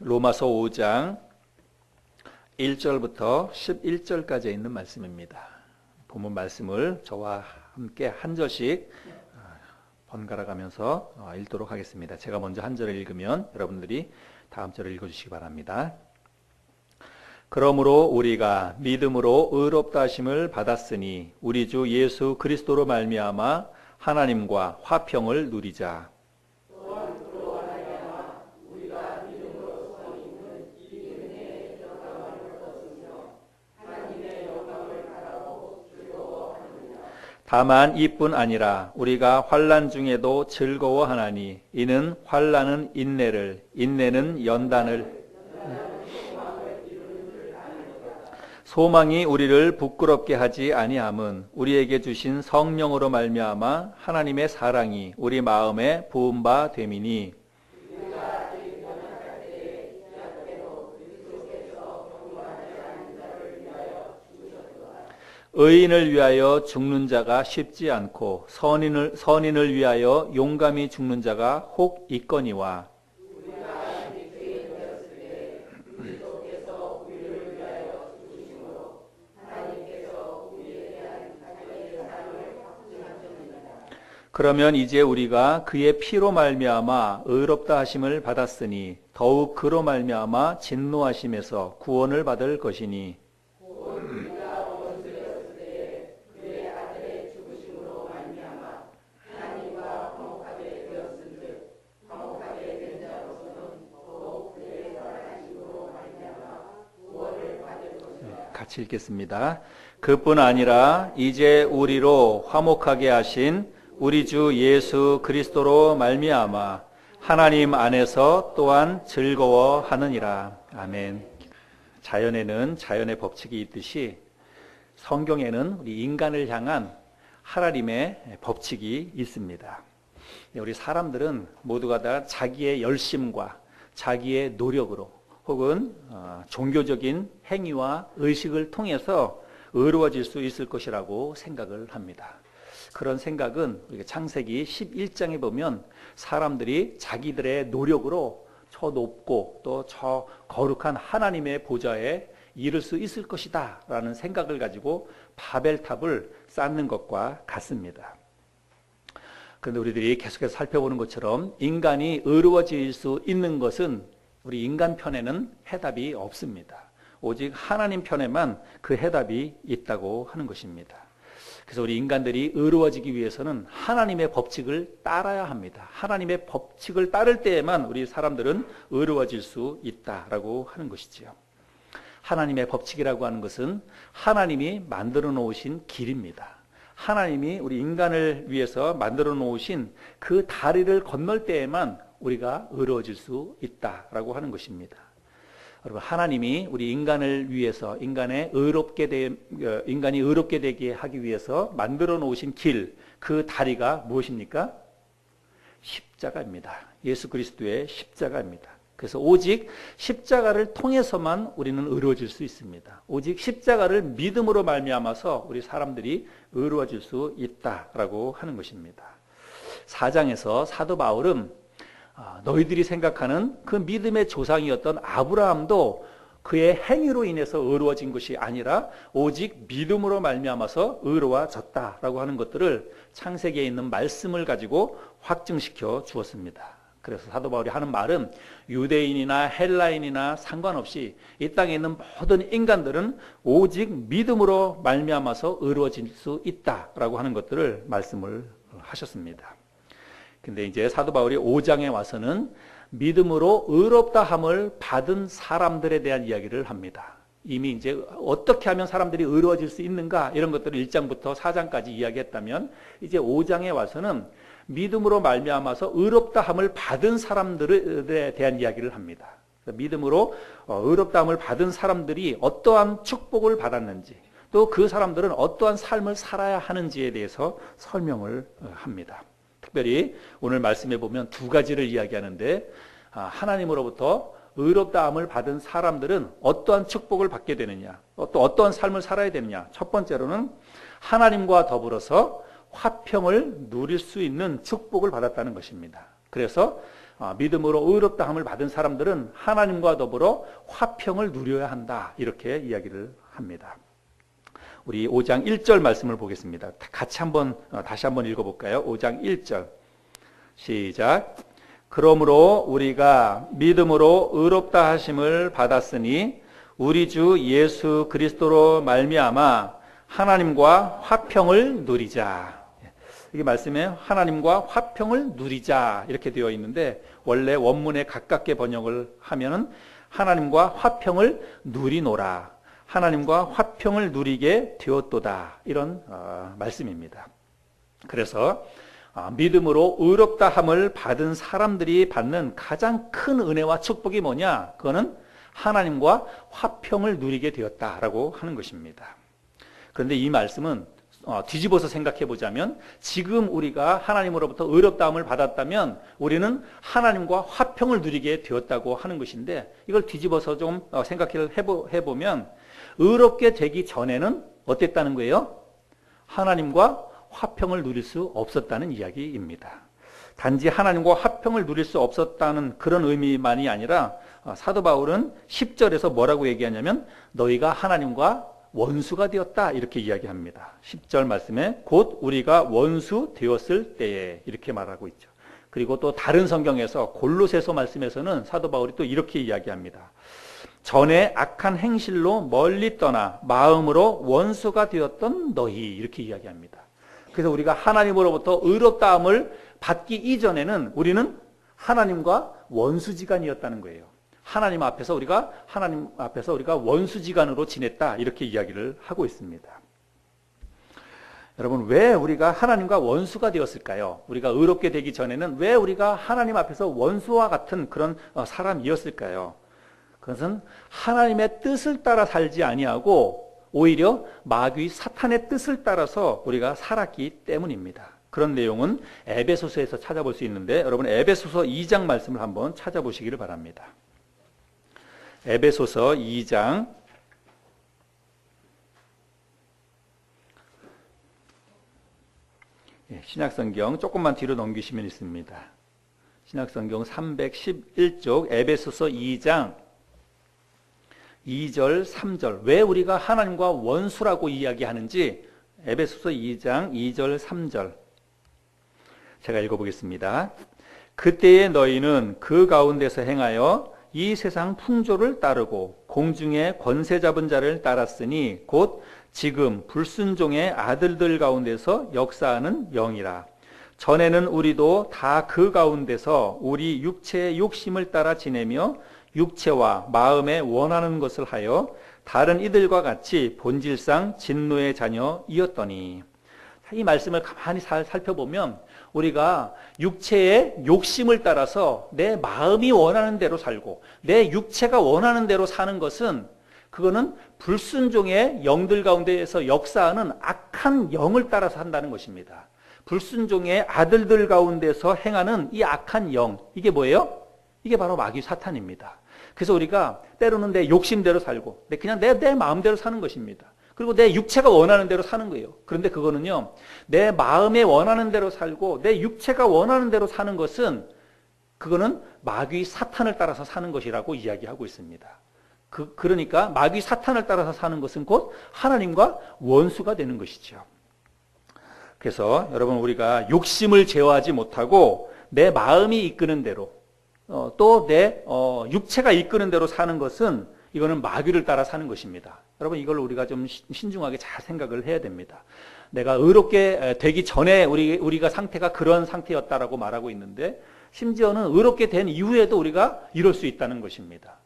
로마서 5장 1절부터 11절까지 있는 말씀입니다. 본문 말씀을 저와 함께 한 절씩 번갈아 가면서 읽도록 하겠습니다. 제가 먼저 한 절을 읽으면 여러분들이 다음 절을 읽어주시기 바랍니다. 그러므로 우리가 믿음으로 의롭다 하심을 받았으니 우리 주 예수 그리스도로 말미암아 하나님과 화평을 누리자. 다만 이뿐 아니라 우리가 환난 중에도 즐거워하나니 이는 환난은 인내를, 인내는 연단을, 소망이 우리를 부끄럽게 하지 아니함은 우리에게 주신 성령으로 말미암아 하나님의 사랑이 우리 마음에 부은 바 됨이니, 의인을 위하여 죽는 자가 쉽지 않고 선인을 위하여 용감히 죽는 자가 혹 있거니와, 그러면 이제 우리가 그의 피로 말미암아 의롭다 하심을 받았으니 더욱 그로 말미암아 진노하심에서 구원을 받을 것이니, 같이 읽겠습니다. 그뿐 아니라 이제 우리로 화목하게 하신 우리 주 예수 그리스도로 말미암아 하나님 안에서 또한 즐거워하느니라. 아멘. 자연에는 자연의 법칙이 있듯이 성경에는 우리 인간을 향한 하나님의 법칙이 있습니다. 우리 사람들은 모두가 다 자기의 열심과 자기의 노력으로 혹은 종교적인 행위와 의식을 통해서 의로워질 수 있을 것이라고 생각을 합니다. 그런 생각은 창세기 11장에 보면 사람들이 자기들의 노력으로 저 높고 또 저 거룩한 하나님의 보좌에 이를 수 있을 것이다 라는 생각을 가지고 바벨탑을 쌓는 것과 같습니다. 그런데 우리들이 계속해서 살펴보는 것처럼 인간이 의로워질 수 있는 것은 우리 인간 편에는 해답이 없습니다. 오직 하나님 편에만 그 해답이 있다고 하는 것입니다. 그래서 우리 인간들이 의로워지기 위해서는 하나님의 법칙을 따라야 합니다. 하나님의 법칙을 따를 때에만 우리 사람들은 의로워질 수 있다라고 하는 것이지요. 하나님의 법칙이라고 하는 것은 하나님이 만들어 놓으신 길입니다. 하나님이 우리 인간을 위해서 만들어 놓으신 그 다리를 건널 때에만 우리가 의로워질 수 있다라고 하는 것입니다. 여러분, 하나님이 우리 인간을 위해서 인간이 의롭게 되게 하기 위해서 만들어 놓으신 길, 그 다리가 무엇입니까? 십자가입니다. 예수 그리스도의 십자가입니다. 그래서 오직 십자가를 통해서만 우리는 의로워질 수 있습니다. 오직 십자가를 믿음으로 말미암아서 우리 사람들이 의로워질 수 있다라고 하는 것입니다. 4장에서 사도 바울은 너희들이 생각하는 그 믿음의 조상이었던 아브라함도 그의 행위로 인해서 의로워진 것이 아니라 오직 믿음으로 말미암아서 의로워졌다라고 하는 것들을 창세기에 있는 말씀을 가지고 확증시켜 주었습니다. 그래서 사도 바울이 하는 말은 유대인이나 헬라인이나 상관없이 이 땅에 있는 모든 인간들은 오직 믿음으로 말미암아서 의로워질 수 있다라고 하는 것들을 말씀을 하셨습니다. 근데 이제 사도 바울이 5장에 와서는 믿음으로 의롭다함을 받은 사람들에 대한 이야기를 합니다. 이미 이제 어떻게 하면 사람들이 의로워질 수 있는가 이런 것들을 1장부터 4장까지 이야기했다면 이제 5장에 와서는 믿음으로 말미암아서 의롭다함을 받은 사람들에 대한 이야기를 합니다. 믿음으로 의롭다함을 받은 사람들이 어떠한 축복을 받았는지 또 그 사람들은 어떠한 삶을 살아야 하는지에 대해서 설명을 합니다. 특별히 오늘 말씀에 보면 두 가지를 이야기하는데 하나님으로부터 의롭다함을 받은 사람들은 어떠한 축복을 받게 되느냐 또 어떠한 삶을 살아야 되느냐. 첫 번째로는 하나님과 더불어서 화평을 누릴 수 있는 축복을 받았다는 것입니다. 그래서 믿음으로 의롭다함을 받은 사람들은 하나님과 더불어 화평을 누려야 한다. 이렇게 이야기를 합니다. 우리 5장 1절 말씀을 보겠습니다. 같이 다시 한번 읽어볼까요? 5장 1절 시작. 그러므로 우리가 믿음으로 의롭다 하심을 받았으니 우리 주 예수 그리스도로 말미암아 하나님과 화평을 누리자. 이게 말씀에 하나님과 화평을 누리자 이렇게 되어 있는데 원래 원문에 가깝게 번역을 하면은 하나님과 화평을 누리노라. 하나님과 화평을 누리게 되었도다. 이런 말씀입니다. 그래서 믿음으로 의롭다함을 받은 사람들이 받는 가장 큰 은혜와 축복이 뭐냐? 그거는 하나님과 화평을 누리게 되었다라고 하는 것입니다. 그런데 이 말씀은 뒤집어서 생각해 보자면 지금 우리가 하나님으로부터 의롭다함을 받았다면 우리는 하나님과 화평을 누리게 되었다고 하는 것인데 이걸 뒤집어서 좀 생각해 보면 의롭게 되기 전에는 어땠다는 거예요? 하나님과 화평을 누릴 수 없었다는 이야기입니다. 단지 하나님과 화평을 누릴 수 없었다는 그런 의미만이 아니라 사도 바울은 10절에서 뭐라고 얘기하냐면 너희가 하나님과 원수가 되었다 이렇게 이야기합니다. 10절 말씀에 곧 우리가 원수 되었을 때에 이렇게 말하고 있죠. 그리고 또 다른 성경에서 골로새서 말씀에서는 사도 바울이 또 이렇게 이야기합니다. 전에 악한 행실로 멀리 떠나 마음으로 원수가 되었던 너희 이렇게 이야기합니다. 그래서 우리가 하나님으로부터 의롭다함을 받기 이전에는 우리는 하나님과 원수지간이었다는 거예요. 하나님 앞에서 우리가 원수지간으로 지냈다 이렇게 이야기를 하고 있습니다. 여러분 왜 우리가 하나님과 원수가 되었을까요? 우리가 의롭게 되기 전에는 왜 우리가 하나님 앞에서 원수와 같은 그런 사람이었을까요? 그것은 하나님의 뜻을 따라 살지 아니하고 오히려 마귀 사탄의 뜻을 따라서 우리가 살았기 때문입니다. 그런 내용은 에베소서에서 찾아볼 수 있는데 여러분 에베소서 2장 말씀을 한번 찾아보시기를 바랍니다. 에베소서 2장 신약성경 조금만 뒤로 넘기시면 있습니다. 신약성경 311쪽 에베소서 2장 2절 3절 왜 우리가 하나님과 원수라고 이야기하는지 에베소서 2장 2절 3절 제가 읽어보겠습니다. 그때의 너희는 그 가운데서 행하여 이 세상 풍조를 따르고 공중의 권세 잡은 자를 따랐으니 곧 지금 불순종의 아들들 가운데서 역사하는 영이라. 전에는 우리도 다 그 가운데서 우리 육체의 욕심을 따라 지내며 육체와 마음에 원하는 것을 하여 다른 이들과 같이 본질상 진노의 자녀이었더니. 이 말씀을 가만히 살펴보면 우리가 육체의 욕심을 따라서 내 마음이 원하는 대로 살고 내 육체가 원하는 대로 사는 것은 그거는 불순종의 영들 가운데에서 역사하는 악한 영을 따라서 한다는 것입니다. 불순종의 아들들 가운데서 행하는 이 악한 영, 이게 뭐예요? 이게 바로 마귀 사탄입니다. 그래서 우리가 때로는 내 욕심대로 살고 그냥 내 마음대로 사는 것입니다. 그리고 내 육체가 원하는 대로 사는 거예요. 그런데 그거는요, 내 마음에 원하는 대로 살고 내 육체가 원하는 대로 사는 것은 그거는 마귀 사탄을 따라서 사는 것이라고 이야기하고 있습니다. 그러니까 마귀 사탄을 따라서 사는 것은 곧 하나님과 원수가 되는 것이죠. 그래서 여러분 우리가 욕심을 제어하지 못하고 내 마음이 이끄는 대로 또 내 육체가 이끄는 대로 사는 것은 이거는 마귀를 따라 사는 것입니다. 여러분 이걸 우리가 좀 신중하게 잘 생각을 해야 됩니다. 내가 의롭게 되기 전에 우리가 상태가 그런 상태였다라고 말하고 있는데 심지어는 의롭게 된 이후에도 우리가 이럴 수 있다는 것입니다.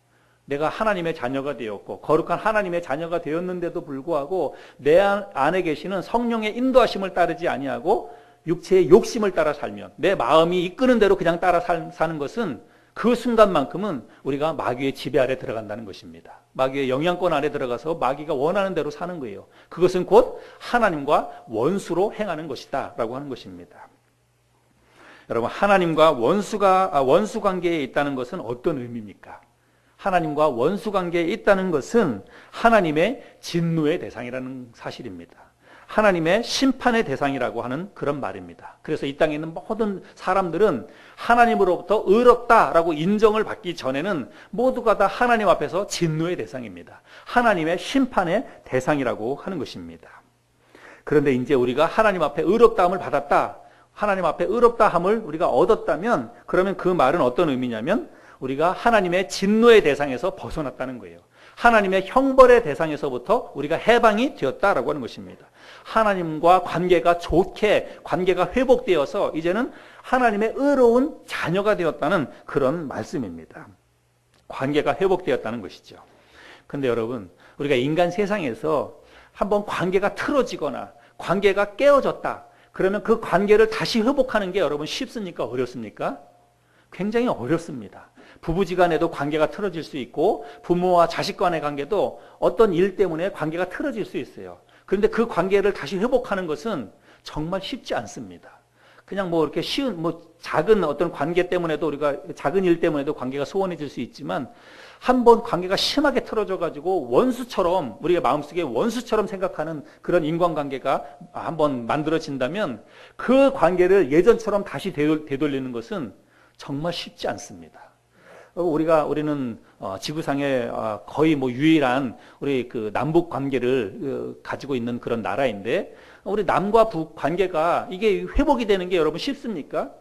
내가 하나님의 자녀가 되었고 거룩한 하나님의 자녀가 되었는데도 불구하고 내 안에 계시는 성령의 인도하심을 따르지 아니하고 육체의 욕심을 따라 살면 내 마음이 이끄는 대로 그냥 따라 사는 것은 그 순간만큼은 우리가 마귀의 지배 아래 들어간다는 것입니다. 마귀의 영향권 아래 들어가서 마귀가 원하는 대로 사는 거예요. 그것은 곧 하나님과 원수로 행하는 것이다 라고 하는 것입니다. 여러분 하나님과 원수 관계에 있다는 것은 어떤 의미입니까? 하나님과 원수 관계에 있다는 것은 하나님의 진노의 대상이라는 사실입니다. 하나님의 심판의 대상이라고 하는 그런 말입니다. 그래서 이 땅에 있는 모든 사람들은 하나님으로부터 의롭다라고 인정을 받기 전에는 모두가 다 하나님 앞에서 진노의 대상입니다. 하나님의 심판의 대상이라고 하는 것입니다. 그런데 이제 우리가 하나님 앞에 의롭다함을 받았다, 하나님 앞에 의롭다함을 우리가 얻었다면, 그러면 그 말은 어떤 의미냐면 우리가 하나님의 진노의 대상에서 벗어났다는 거예요. 하나님의 형벌의 대상에서부터 우리가 해방이 되었다라고 하는 것입니다. 하나님과 관계가 좋게, 관계가 회복되어서 이제는 하나님의 의로운 자녀가 되었다는 그런 말씀입니다. 관계가 회복되었다는 것이죠. 근데 여러분, 우리가 인간 세상에서 한번 관계가 틀어지거나 관계가 깨어졌다, 그러면 그 관계를 다시 회복하는 게 여러분 쉽습니까? 어렵습니까? 굉장히 어렵습니다. 부부지간에도 관계가 틀어질 수 있고, 부모와 자식 간의 관계도 어떤 일 때문에 관계가 틀어질 수 있어요. 그런데 그 관계를 다시 회복하는 것은 정말 쉽지 않습니다. 그냥 뭐 이렇게 쉬운, 작은 어떤 관계 때문에도, 우리가 작은 일 때문에도 관계가 소원해질 수 있지만, 한번 관계가 심하게 틀어져가지고 원수처럼, 우리가 마음속에 원수처럼 생각하는 그런 인간관계가 한번 만들어진다면 그 관계를 예전처럼 다시 되돌리는 것은 정말 쉽지 않습니다. 우리는 지구상에 거의 유일한 우리 그 남북 관계를 가지고 있는 그런 나라인데, 우리 남과 북 관계가 이게 회복이 되는 게 여러분 쉽습니까?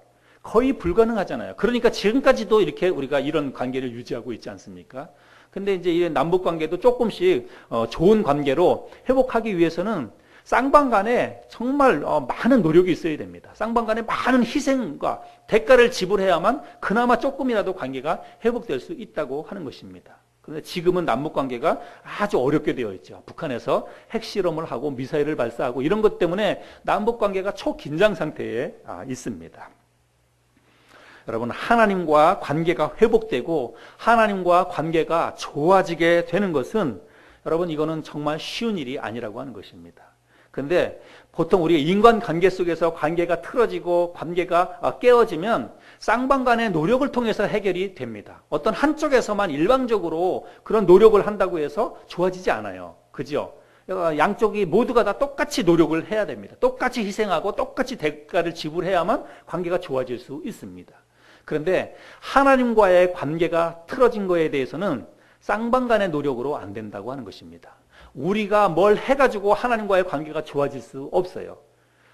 거의 불가능하잖아요. 그러니까 지금까지도 이렇게 우리가 이런 관계를 유지하고 있지 않습니까? 근데 이제 이 남북 관계도 조금씩 좋은 관계로 회복하기 위해서는 쌍방 간에 정말 많은 노력이 있어야 됩니다. 쌍방 간에 많은 희생과 대가를 지불해야만 그나마 조금이라도 관계가 회복될 수 있다고 하는 것입니다. 그런데 지금은 남북 관계가 아주 어렵게 되어 있죠. 북한에서 핵실험을 하고 미사일을 발사하고 이런 것 때문에 남북 관계가 초긴장 상태에 있습니다. 여러분, 하나님과 관계가 회복되고 하나님과 관계가 좋아지게 되는 것은, 여러분, 이거는 정말 쉬운 일이 아니라고 하는 것입니다. 그런데 보통 우리 인간관계 속에서 관계가 틀어지고 관계가 깨어지면 쌍방 간의 노력을 통해서 해결이 됩니다. 어떤 한쪽에서만 일방적으로 그런 노력을 한다고 해서 좋아지지 않아요. 그죠? 양쪽이 모두가 다 똑같이 노력을 해야 됩니다. 똑같이 희생하고 똑같이 대가를 지불해야만 관계가 좋아질 수 있습니다. 그런데 하나님과의 관계가 틀어진 거에 대해서는 쌍방 간의 노력으로 안 된다고 하는 것입니다. 우리가 뭘 해가지고 하나님과의 관계가 좋아질 수 없어요.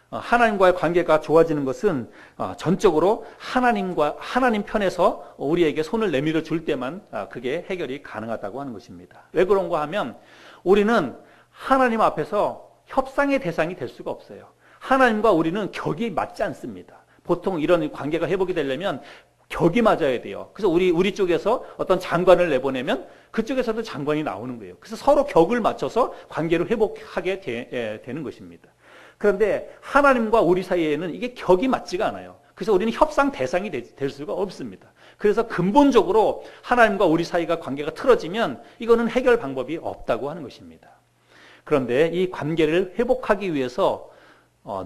하나님과의 관계가 좋아지는 것은 전적으로 하나님 편에서 우리에게 손을 내밀어 줄 때만 그게 해결이 가능하다고 하는 것입니다. 왜 그런가 하면 우리는 하나님 앞에서 협상의 대상이 될 수가 없어요. 하나님과 우리는 격이 맞지 않습니다. 보통 이런 관계가 회복이 되려면 격이 맞아야 돼요. 그래서 우리 쪽에서 어떤 장관을 내보내면 그쪽에서도 장관이 나오는 거예요. 그래서 서로 격을 맞춰서 관계를 회복하게 되는 것입니다. 그런데 하나님과 우리 사이에는 이게 격이 맞지가 않아요. 그래서 우리는 협상 대상이 될 수가 없습니다. 그래서 근본적으로 하나님과 우리 사이가 관계가 틀어지면 이거는 해결 방법이 없다고 하는 것입니다. 그런데 이 관계를 회복하기 위해서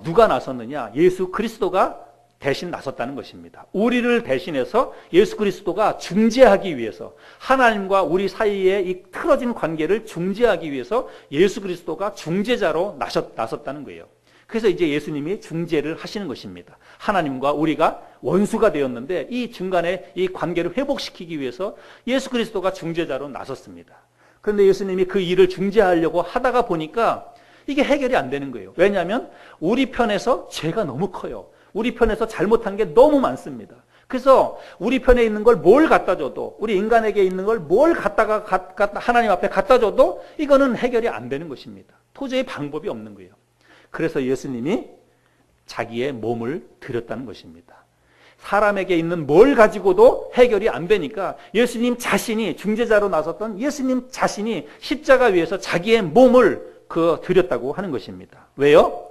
누가 나섰느냐? 예수 그리스도가 대신 나섰다는 것입니다. 우리를 대신해서 예수 그리스도가 중재하기 위해서, 하나님과 우리 사이의 이 틀어진 관계를 중재하기 위해서 예수 그리스도가 중재자로 나섰다는 거예요. 그래서 이제 예수님이 중재를 하시는 것입니다. 하나님과 우리가 원수가 되었는데 이 중간에 이 관계를 회복시키기 위해서 예수 그리스도가 중재자로 나섰습니다. 그런데 예수님이 그 일을 중재하려고 하다가 보니까 이게 해결이 안 되는 거예요. 왜냐하면 우리 편에서 죄가 너무 커요. 우리 편에서 잘못한 게 너무 많습니다. 그래서 우리 편에 있는 걸 뭘 갖다 줘도, 우리 인간에게 있는 걸 뭘 갖다가 하나님 앞에 갖다 줘도 이거는 해결이 안 되는 것입니다. 도저히 방법이 없는 거예요. 그래서 예수님이 자기의 몸을 드렸다는 것입니다. 사람에게 있는 뭘 가지고도 해결이 안 되니까 예수님 자신이, 중재자로 나섰던 예수님 자신이 십자가 위에서 자기의 몸을 드렸다고 하는 것입니다. 왜요?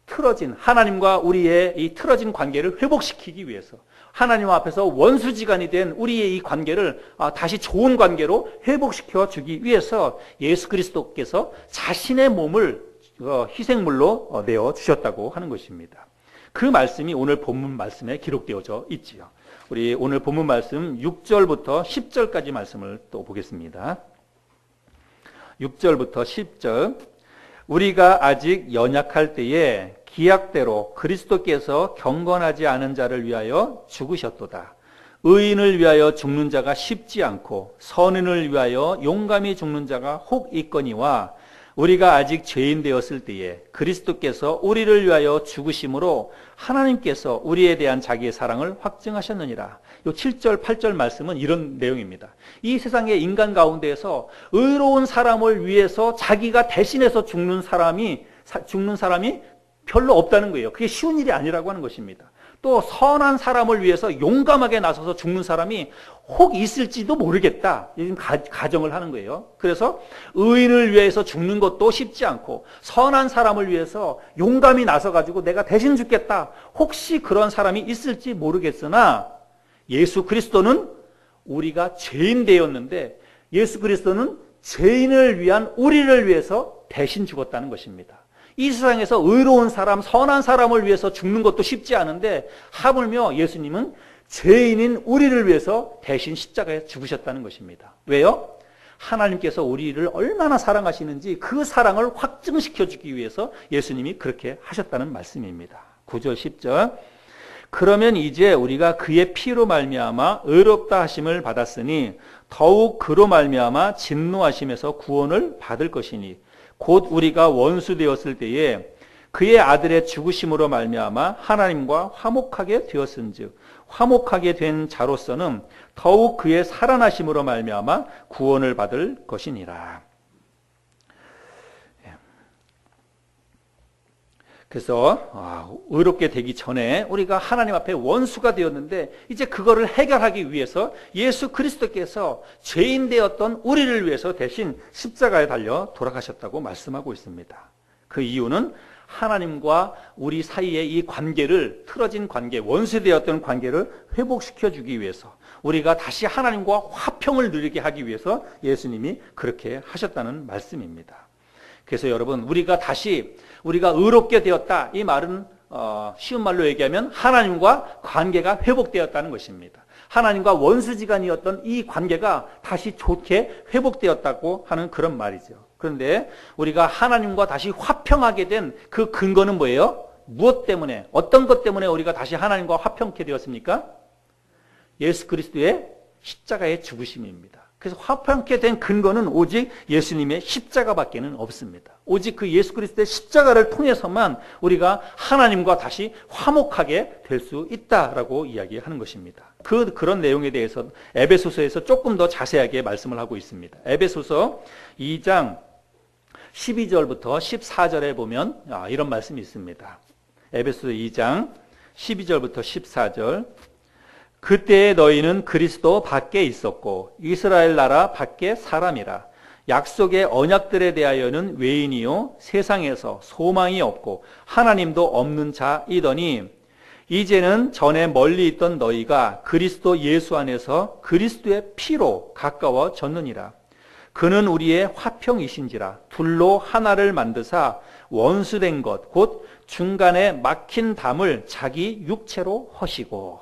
틀어진, 하나님과 우리의 이 틀어진 관계를 회복시키기 위해서, 하나님 앞에서 원수지간이 된 우리의 이 관계를 다시 좋은 관계로 회복시켜 주기 위해서 예수 그리스도께서 자신의 몸을 희생물로 내어 주셨다고 하는 것입니다. 그 말씀이 오늘 본문 말씀에 기록되어져 있지요. 우리 오늘 본문 말씀 6절부터 10절까지 말씀을 또 보겠습니다. 6절부터 10절. 우리가 아직 연약할 때에 기약대로 그리스도께서 경건하지 않은 자를 위하여 죽으셨도다. 의인을 위하여 죽는 자가 쉽지 않고 선인을 위하여 용감히 죽는 자가 혹 있거니와 우리가 아직 죄인 되었을 때에 그리스도께서 우리를 위하여 죽으심으로 하나님께서 우리에 대한 자기의 사랑을 확증하셨느니라. 이 7절 8절 말씀은 이런 내용입니다. 이 세상의 인간 가운데에서 의로운 사람을 위해서 자기가 대신해서 죽는 사람이 별로 없다는 거예요. 그게 쉬운 일이 아니라고 하는 것입니다. 또 선한 사람을 위해서 용감하게 나서서 죽는 사람이 혹 있을지도 모르겠다. 지금 가정을 하는 거예요. 그래서 의인을 위해서 죽는 것도 쉽지 않고 선한 사람을 위해서 용감히 나서가지고 내가 대신 죽겠다. 혹시 그런 사람이 있을지 모르겠으나 예수 그리스도는 우리가 죄인 되었는데 예수 그리스도는 죄인을 위한 우리를 위해서 대신 죽었다는 것입니다. 이 세상에서 의로운 사람, 선한 사람을 위해서 죽는 것도 쉽지 않은데 하물며 예수님은 죄인인 우리를 위해서 대신 십자가에 죽으셨다는 것입니다. 왜요? 하나님께서 우리를 얼마나 사랑하시는지 그 사랑을 확증시켜주기 위해서 예수님이 그렇게 하셨다는 말씀입니다. 9절 10절 그러면 이제 우리가 그의 피로 말미암아 의롭다 하심을 받았으니 더욱 그로 말미암아 진노하심에서 구원을 받을 것이니 곧 우리가 원수 되었을 때에 그의 아들의 죽으심으로 말미암아 하나님과 화목하게 되었은즉 화목하게 된 자로서는 더욱 그의 살아나심으로 말미암아 구원을 받을 것이니라. 그래서 의롭게 되기 전에 우리가 하나님 앞에 원수가 되었는데 이제 그거를 해결하기 위해서 예수 그리스도께서 죄인 되었던 우리를 위해서 대신 십자가에 달려 돌아가셨다고 말씀하고 있습니다. 그 이유는 하나님과 우리 사이의 이 관계를 틀어진 관계, 원수 되었던 관계를 회복시켜주기 위해서 우리가 다시 하나님과 화평을 누리게 하기 위해서 예수님이 그렇게 하셨다는 말씀입니다. 그래서 여러분 우리가 의롭게 되었다 이 말은 쉬운 말로 얘기하면 하나님과 관계가 회복되었다는 것입니다. 하나님과 원수지간이었던 이 관계가 다시 좋게 회복되었다고 하는 그런 말이죠. 그런데 우리가 하나님과 다시 화평하게 된 그 근거는 뭐예요? 무엇 때문에, 어떤 것 때문에 우리가 다시 하나님과 화평케 되었습니까? 예수 그리스도의 십자가의 죽으심입니다. 그래서 화평케 된 근거는 오직 예수님의 십자가밖에는 없습니다. 오직 그 예수 그리스도의 십자가를 통해서만 우리가 하나님과 다시 화목하게 될 수 있다라고 이야기하는 것입니다. 그런 내용에 대해서 에베소서에서 조금 더 자세하게 말씀을 하고 있습니다. 에베소서 2장 12절부터 14절에 보면 이런 말씀이 있습니다. 에베소서 2장 12절부터 14절 그때에 너희는 그리스도 밖에 있었고 이스라엘 나라 밖에 사람이라 약속의 언약들에 대하여는 외인이요 세상에서 소망이 없고 하나님도 없는 자이더니 이제는 전에 멀리 있던 너희가 그리스도 예수 안에서 그리스도의 피로 가까워졌느니라. 그는 우리의 화평이신지라 둘로 하나를 만드사 원수된 것 곧 중간에 막힌 담을 자기 육체로 허시고.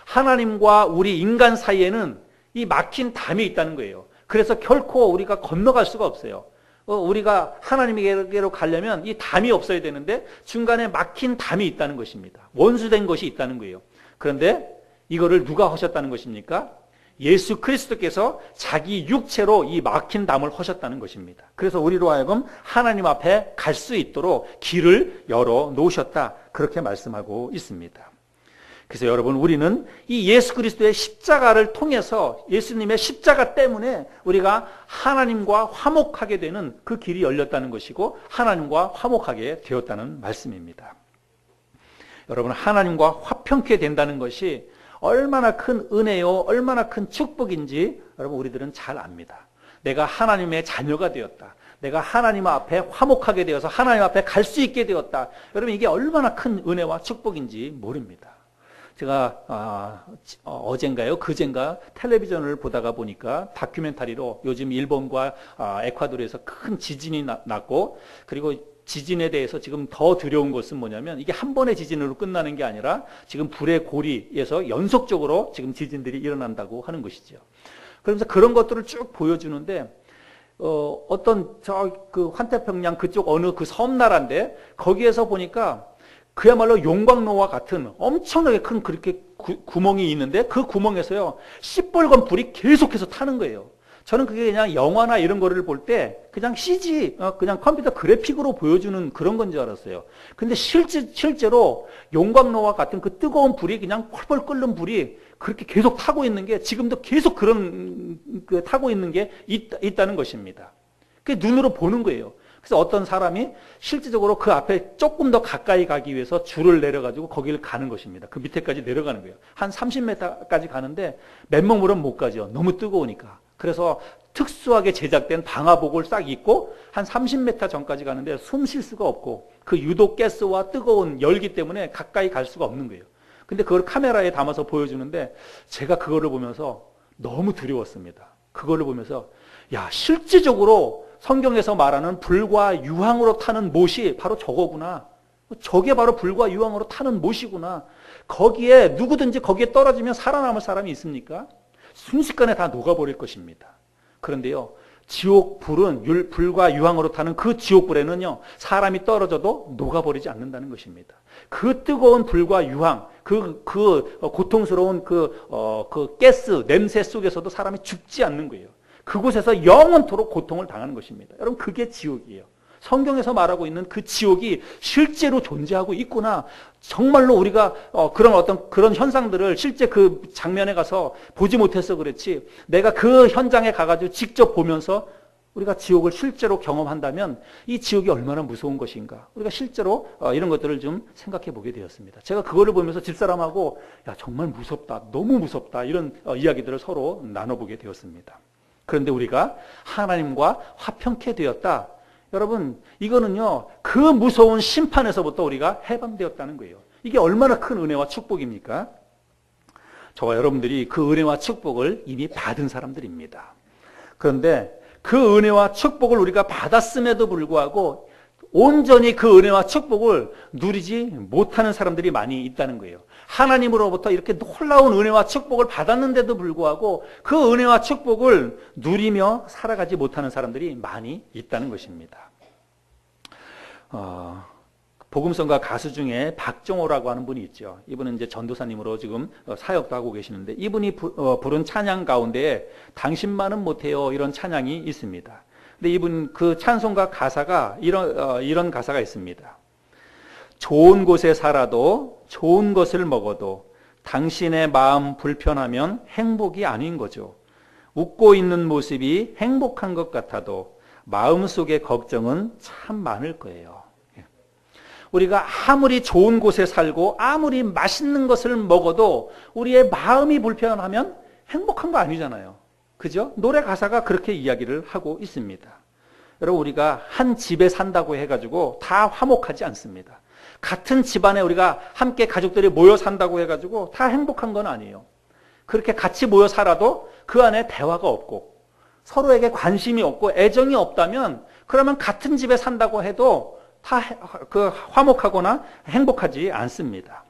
하나님과 우리 인간 사이에는 이 막힌 담이 있다는 거예요. 그래서 결코 우리가 건너갈 수가 없어요. 우리가 하나님에게로 가려면 이 담이 없어야 되는데 중간에 막힌 담이 있다는 것입니다. 원수된 것이 있다는 거예요. 그런데 이거를 누가 하셨다는 것입니까? 예수 그리스도께서 자기 육체로 이 막힌 담을 허셨다는 것입니다. 그래서 우리로 하여금 하나님 앞에 갈 수 있도록 길을 열어 놓으셨다. 그렇게 말씀하고 있습니다. 그래서 여러분 우리는 이 예수 그리스도의 십자가를 통해서 예수님의 십자가 때문에 우리가 하나님과 화목하게 되는 그 길이 열렸다는 것이고 하나님과 화목하게 되었다는 말씀입니다. 여러분 하나님과 화평케 된다는 것이 얼마나 큰 은혜요 얼마나 큰 축복인지 여러분 우리들은 잘 압니다. 내가 하나님의 자녀가 되었다. 내가 하나님 앞에 화목하게 되어서 하나님 앞에 갈 수 있게 되었다. 여러분 이게 얼마나 큰 은혜와 축복인지 모릅니다. 제가 어젠가요? 그젠가 텔레비전을 보다가 보니까 다큐멘터리로 요즘 일본과 에콰도르에서 큰 지진이 났고 그리고 지진에 대해서 지금 더 두려운 것은 뭐냐면 이게 한 번의 지진으로 끝나는 게 아니라 지금 불의 고리에서 연속적으로 지금 지진들이 일어난다고 하는 것이죠. 그러면서 그런 것들을 쭉 보여주는데 어떤 그 환태평양 그쪽 어느 그 섬나라인데 거기에서 보니까 그야말로 용광로와 같은 엄청나게 큰 그렇게 구멍이 있는데 그 구멍에서요 시뻘건 불이 계속해서 타는 거예요. 저는 그게 그냥 영화나 이런 거를 볼 때 그냥 CG, 그냥 컴퓨터 그래픽으로 보여주는 그런 건 줄 알았어요. 근데 실제로 용광로와 같은 그 뜨거운 불이 그냥 펄펄 끓는 불이 그렇게 계속 타고 있는 게 지금도 계속 그런 타고 있는 게 있다는 것입니다. 그게 눈으로 보는 거예요. 그래서 어떤 사람이 실질적으로 그 앞에 조금 더 가까이 가기 위해서 줄을 내려가지고 거기를 가는 것입니다. 그 밑에까지 내려가는 거예요. 한 30m까지 가는데 맨몸으로는 못 가죠. 너무 뜨거우니까. 그래서 특수하게 제작된 방화복을 싹 입고 한 30m 전까지 가는데 숨 쉴 수가 없고 그 유독 가스와 뜨거운 열기 때문에 가까이 갈 수가 없는 거예요. 근데 그걸 카메라에 담아서 보여주는데 제가 그거를 보면서 너무 두려웠습니다. 그거를 보면서 야, 실질적으로 성경에서 말하는 불과 유황으로 타는 못이 바로 저거구나. 저게 바로 불과 유황으로 타는 못이구나. 거기에 누구든지 거기에 떨어지면 살아남을 사람이 있습니까? 순식간에 다 녹아버릴 것입니다. 그런데요, 지옥 불은 불과 유황으로 타는 그 지옥불에는요, 사람이 떨어져도 녹아버리지 않는다는 것입니다. 그 뜨거운 불과 유황, 그 고통스러운 그 가스, 냄새 속에서도 사람이 죽지 않는 거예요. 그곳에서 영원토록 고통을 당하는 것입니다. 여러분, 그게 지옥이에요. 성경에서 말하고 있는 그 지옥이 실제로 존재하고 있구나. 정말로 우리가 그런 현상들을 실제 그 장면에 가서 보지 못해서 그렇지, 내가 그 현장에 가가지고 직접 보면서 우리가 지옥을 실제로 경험한다면 이 지옥이 얼마나 무서운 것인가. 우리가 실제로 이런 것들을 좀 생각해 보게 되었습니다. 제가 그거를 보면서 집사람하고 야, 정말 무섭다, 너무 무섭다, 이런 이야기들을 서로 나눠보게 되었습니다. 그런데 우리가 하나님과 화평케 되었다. 여러분, 이거는요, 그 무서운 심판에서부터 우리가 해방되었다는 거예요. 이게 얼마나 큰 은혜와 축복입니까? 저와 여러분들이 그 은혜와 축복을 이미 받은 사람들입니다. 그런데 그 은혜와 축복을 우리가 받았음에도 불구하고 온전히 그 은혜와 축복을 누리지 못하는 사람들이 많이 있다는 거예요. 하나님으로부터 이렇게 놀라운 은혜와 축복을 받았는데도 불구하고 그 은혜와 축복을 누리며 살아가지 못하는 사람들이 많이 있다는 것입니다. 복음성가 가수 중에 박정호라고 하는 분이 있죠. 이분은 이제 전도사님으로 지금 사역도 하고 계시는데 이분이 부른 찬양 가운데 당신만은 못해요, 이런 찬양이 있습니다. 근데 이분 그 찬송가 가사가 이런 가사가 있습니다. 좋은 곳에 살아도 좋은 것을 먹어도 당신의 마음 불편하면 행복이 아닌 거죠. 웃고 있는 모습이 행복한 것 같아도 마음속의 걱정은 참 많을 거예요. 우리가 아무리 좋은 곳에 살고 아무리 맛있는 것을 먹어도 우리의 마음이 불편하면 행복한 거 아니잖아요. 그죠? 노래 가사가 그렇게 이야기를 하고 있습니다. 여러분, 우리가 한 집에 산다고 해가지고 다 화목하지 않습니다. 같은 집안에 우리가 함께 가족들이 모여 산다고 해가지고 다 행복한 건 아니에요. 그렇게 같이 모여 살아도 그 안에 대화가 없고 서로에게 관심이 없고 애정이 없다면 그러면 같은 집에 산다고 해도 다 화목하거나 행복하지 않습니다.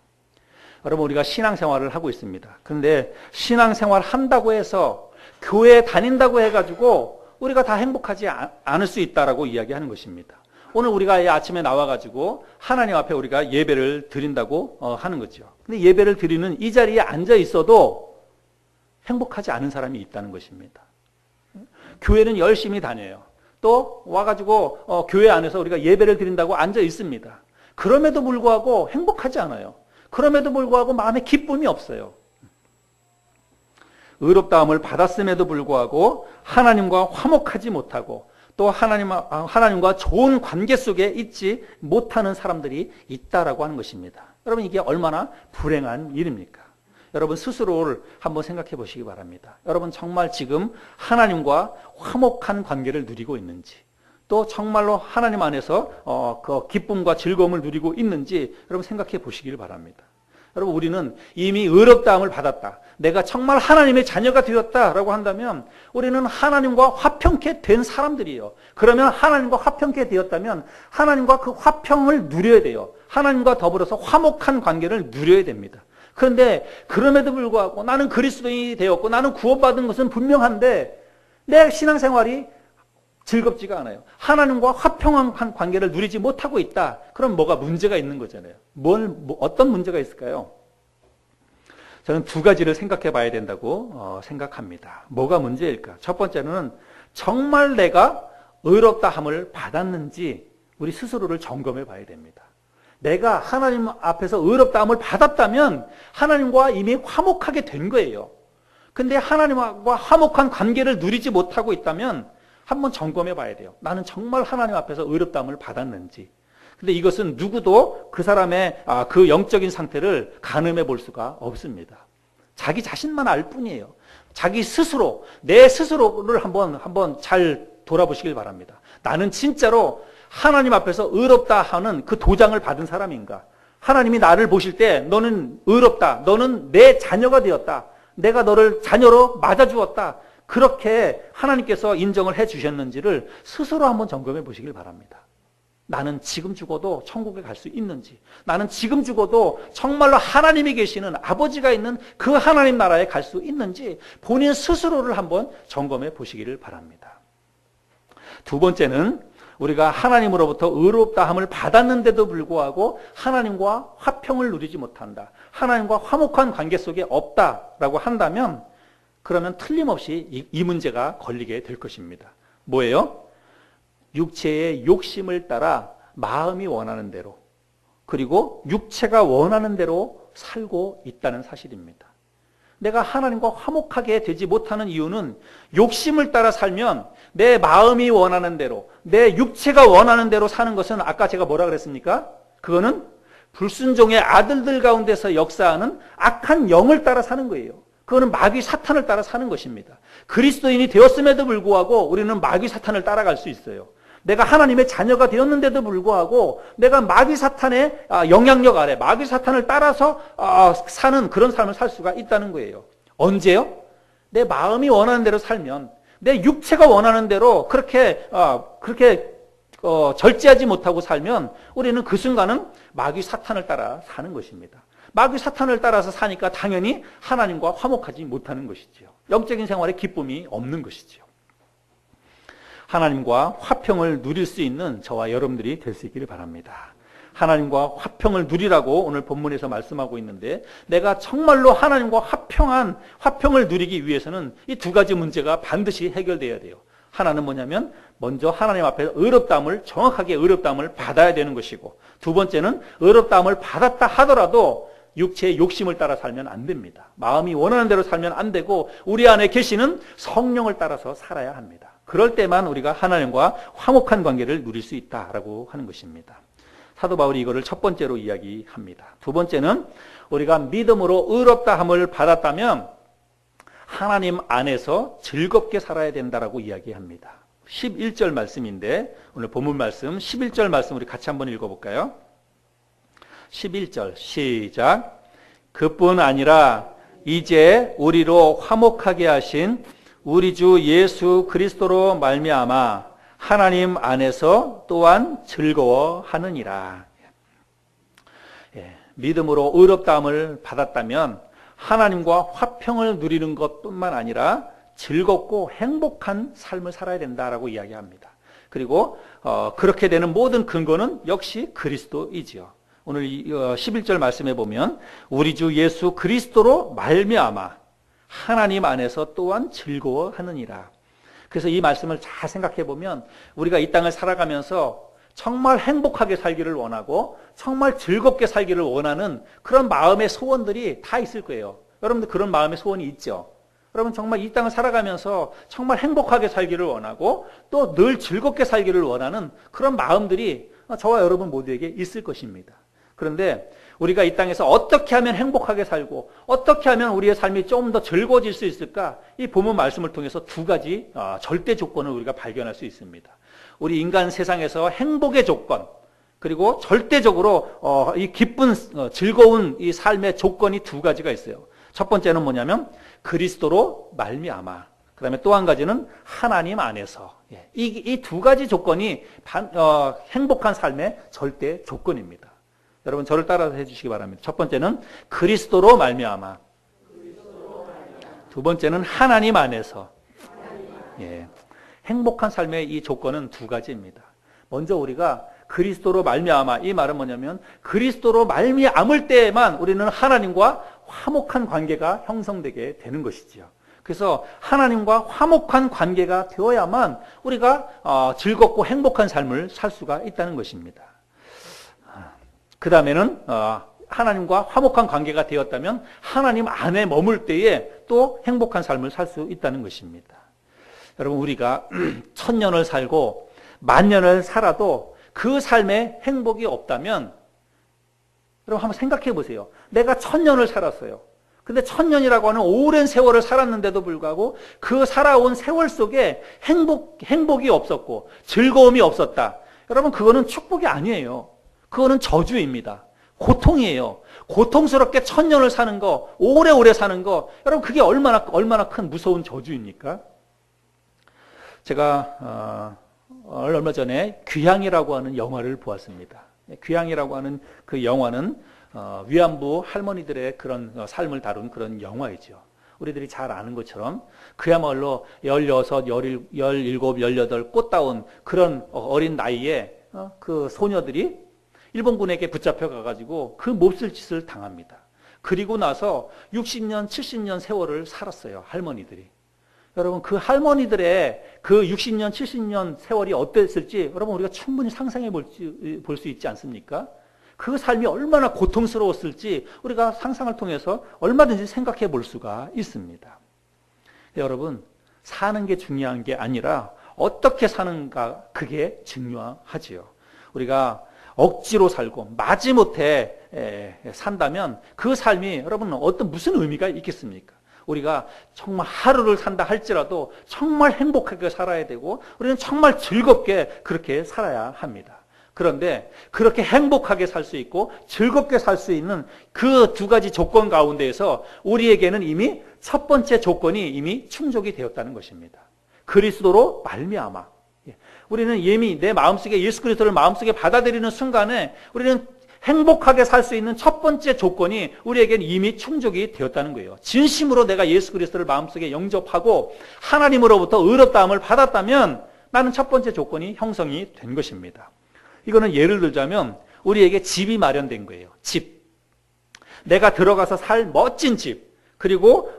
여러분, 우리가 신앙생활을 하고 있습니다. 그런데 신앙생활 한다고 해서 교회에 다닌다고 해가지고 우리가 다 행복하지 않을 수 있다라고 이야기하는 것입니다. 오늘 우리가 아침에 나와가지고 하나님 앞에 우리가 예배를 드린다고 하는 거죠. 근데 예배를 드리는 이 자리에 앉아 있어도 행복하지 않은 사람이 있다는 것입니다. 교회는 열심히 다녀요. 또 와가지고 교회 안에서 우리가 예배를 드린다고 앉아 있습니다. 그럼에도 불구하고 행복하지 않아요. 그럼에도 불구하고 마음에 기쁨이 없어요. 의롭다함을 받았음에도 불구하고 하나님과 화목하지 못하고 또 하나님과 좋은 관계 속에 있지 못하는 사람들이 있다라고 하는 것입니다. 여러분, 이게 얼마나 불행한 일입니까? 여러분 스스로를 한번 생각해 보시기 바랍니다. 여러분, 정말 지금 하나님과 화목한 관계를 누리고 있는지, 또 정말로 하나님 안에서 그 기쁨과 즐거움을 누리고 있는지 여러분 생각해 보시길 바랍니다. 여러분, 우리는 이미 의롭다함을 받았다, 내가 정말 하나님의 자녀가 되었다라고 한다면 우리는 하나님과 화평케 된 사람들이에요. 그러면 하나님과 화평케 되었다면 하나님과 그 화평을 누려야 돼요. 하나님과 더불어서 화목한 관계를 누려야 됩니다. 그런데 그럼에도 불구하고 나는 그리스도인이 되었고 나는 구원받은 것은 분명한데 내 신앙생활이 즐겁지가 않아요. 하나님과 화평한 관계를 누리지 못하고 있다. 그럼 뭐가 문제가 있는 거잖아요. 어떤 문제가 있을까요? 저는 두 가지를 생각해 봐야 된다고 생각합니다. 뭐가 문제일까? 첫 번째는 정말 내가 의롭다 함을 받았는지 우리 스스로를 점검해 봐야 됩니다. 내가 하나님 앞에서 의롭다 함을 받았다면 하나님과 이미 화목하게 된 거예요. 근데 하나님과 화목한 관계를 누리지 못하고 있다면 한번 점검해 봐야 돼요. 나는 정말 하나님 앞에서 의롭다 함을 받았는지. 근데 이것은 누구도 그 사람의 그 영적인 상태를 가늠해 볼 수가 없습니다. 자기 자신만 알 뿐이에요. 자기 스스로, 내 스스로를 한번 잘 돌아보시길 바랍니다. 나는 진짜로 하나님 앞에서 의롭다 하는 그 도장을 받은 사람인가? 하나님이 나를 보실 때 너는 의롭다. 너는 내 자녀가 되었다. 내가 너를 자녀로 맞아주었다. 그렇게 하나님께서 인정을 해 주셨는지를 스스로 한번 점검해 보시길 바랍니다. 나는 지금 죽어도 천국에 갈 수 있는지, 나는 지금 죽어도 정말로 하나님이 계시는 아버지가 있는 그 하나님 나라에 갈 수 있는지 본인 스스로를 한번 점검해 보시기를 바랍니다. 두 번째는 우리가 하나님으로부터 의롭다함을 받았는데도 불구하고 하나님과 화평을 누리지 못한다. 하나님과 화목한 관계 속에 없다라고 한다면 그러면 틀림없이 이 문제가 걸리게 될 것입니다. 뭐예요? 육체의 욕심을 따라 마음이 원하는 대로, 그리고 육체가 원하는 대로 살고 있다는 사실입니다. 내가 하나님과 화목하게 되지 못하는 이유는 욕심을 따라 살면 내 마음이 원하는 대로, 내 육체가 원하는 대로 사는 것은 아까 제가 뭐라 그랬습니까? 그거는 불순종의 아들들 가운데서 역사하는 악한 영을 따라 사는 거예요. 그거는 마귀 사탄을 따라 사는 것입니다. 그리스도인이 되었음에도 불구하고 우리는 마귀 사탄을 따라갈 수 있어요. 내가 하나님의 자녀가 되었는데도 불구하고 내가 마귀 사탄의 영향력 아래, 마귀 사탄을 따라서 사는 그런 삶을 살 수가 있다는 거예요. 언제요? 내 마음이 원하는 대로 살면, 내 육체가 원하는 대로 그렇게 절제하지 못하고 살면 우리는 그 순간은 마귀 사탄을 따라 사는 것입니다. 마귀 사탄을 따라서 사니까 당연히 하나님과 화목하지 못하는 것이지요. 영적인 생활에 기쁨이 없는 것이지요. 하나님과 화평을 누릴 수 있는 저와 여러분들이 될 수 있기를 바랍니다. 하나님과 화평을 누리라고 오늘 본문에서 말씀하고 있는데, 내가 정말로 하나님과 화평을 누리기 위해서는 이 두 가지 문제가 반드시 해결돼야 돼요. 하나는 뭐냐면 먼저 하나님 앞에서 정확하게 의롭다함을 받아야 되는 것이고, 두 번째는 의롭다함을 받았다 하더라도 육체의 욕심을 따라 살면 안 됩니다. 마음이 원하는 대로 살면 안 되고 우리 안에 계시는 성령을 따라서 살아야 합니다. 그럴 때만 우리가 하나님과 화목한 관계를 누릴 수 있다라고 하는 것입니다. 사도 바울이 이거를 첫 번째로 이야기합니다. 두 번째는 우리가 믿음으로 의롭다함을 받았다면 하나님 안에서 즐겁게 살아야 된다라고 이야기합니다. 11절 말씀인데 오늘 본문 말씀 11절 말씀 우리 같이 한번 읽어볼까요? 11절 시작. 그뿐 아니라 이제 우리로 화목하게 하신 우리 주 예수 그리스도로 말미암아 하나님 안에서 또한 즐거워하느니라. 믿음으로 의롭다함을 받았다면 하나님과 화평을 누리는 것뿐만 아니라 즐겁고 행복한 삶을 살아야 된다라고 이야기합니다. 그리고 그렇게 되는 모든 근거는 역시 그리스도이지요. 오늘 11절 말씀에 보면 우리 주 예수 그리스도로 말미암아 하나님 안에서 또한 즐거워하느니라. 그래서 이 말씀을 잘 생각해 보면 우리가 이 땅을 살아가면서 정말 행복하게 살기를 원하고 정말 즐겁게 살기를 원하는 그런 마음의 소원들이 다 있을 거예요. 여러분들 그런 마음의 소원이 있죠? 여러분 정말 이 땅을 살아가면서 정말 행복하게 살기를 원하고 또 늘 즐겁게 살기를 원하는 그런 마음들이 저와 여러분 모두에게 있을 것입니다. 그런데 우리가 이 땅에서 어떻게 하면 행복하게 살고 어떻게 하면 우리의 삶이 좀 더 즐거워질 수 있을까? 이 본문 말씀을 통해서 두 가지 절대 조건을 우리가 발견할 수 있습니다. 우리 인간 세상에서 행복의 조건, 그리고 절대적으로 이 기쁜 즐거운 이 삶의 조건이 두 가지가 있어요. 첫 번째는 뭐냐면 그리스도로 말미암아, 그 다음에 또 한 가지는 하나님 안에서. 이 두 가지 조건이 행복한 삶의 절대 조건입니다. 여러분 저를 따라서 해주시기 바랍니다. 첫 번째는 그리스도로 말미암아, 두 번째는 하나님 안에서. 행복한 삶의 이 조건은 두 가지입니다. 먼저 우리가 그리스도로 말미암아, 이 말은 뭐냐면 그리스도로 말미암을 때에만 우리는 하나님과 화목한 관계가 형성되게 되는 것이지요. 그래서 하나님과 화목한 관계가 되어야만 우리가 즐겁고 행복한 삶을 살 수가 있다는 것입니다. 그 다음에는 하나님과 화목한 관계가 되었다면 하나님 안에 머물 때에 또 행복한 삶을 살 수 있다는 것입니다. 여러분, 우리가 1000년을 살고 10,000년을 살아도 그 삶에 행복이 없다면 여러분 한번 생각해 보세요. 내가 1000년을 살았어요. 근데 1000년이라고 하는 오랜 세월을 살았는데도 불구하고 그 살아온 세월 속에 행복이 없었고 즐거움이 없었다. 여러분, 그거는 축복이 아니에요. 그거는 저주입니다. 고통이에요. 고통스럽게 1000년을 사는 거, 오래오래 사는 거, 여러분 그게 얼마나 큰 무서운 저주입니까? 제가 얼마 전에 귀향이라고 하는 영화를 보았습니다. 귀향이라고 하는 그 영화는 위안부 할머니들의 그런 삶을 다룬 그런 영화이죠. 우리들이 잘 아는 것처럼 그야말로 16, 17, 18 꽃다운 그런 어린 나이에 그 소녀들이 일본군에게 붙잡혀 가가지고 그 몹쓸 짓을 당합니다. 그리고 나서 60년, 70년 세월을 살았어요, 할머니들이. 여러분, 그 할머니들의 그 60년, 70년 세월이 어땠을지 여러분 우리가 충분히 상상해 볼 수 있지 않습니까? 그 삶이 얼마나 고통스러웠을지 우리가 상상을 통해서 얼마든지 생각해 볼 수가 있습니다. 여러분, 사는 게 중요한 게 아니라 어떻게 사는가, 그게 중요하지요. 우리가 억지로 살고 마지못해 산다면 그 삶이 여러분 무슨 의미가 있겠습니까? 우리가 정말 하루를 산다 할지라도 정말 행복하게 살아야 되고 우리는 정말 즐겁게 그렇게 살아야 합니다. 그런데 그렇게 행복하게 살 수 있고 즐겁게 살 수 있는 그 두 가지 조건 가운데에서 우리에게는 이미 첫 번째 조건이 이미 충족이 되었다는 것입니다. 그리스도로 말미암아. 우리는 이미 내 마음속에 예수 그리스도를 마음속에 받아들이는 순간에 우리는 행복하게 살 수 있는 첫 번째 조건이 우리에게는 이미 충족이 되었다는 거예요. 진심으로 내가 예수 그리스도를 마음속에 영접하고 하나님으로부터 의롭다함을 받았다면 나는 첫 번째 조건이 형성이 된 것입니다. 이거는 예를 들자면 우리에게 집이 마련된 거예요. 집. 내가 들어가서 살 멋진 집. 그리고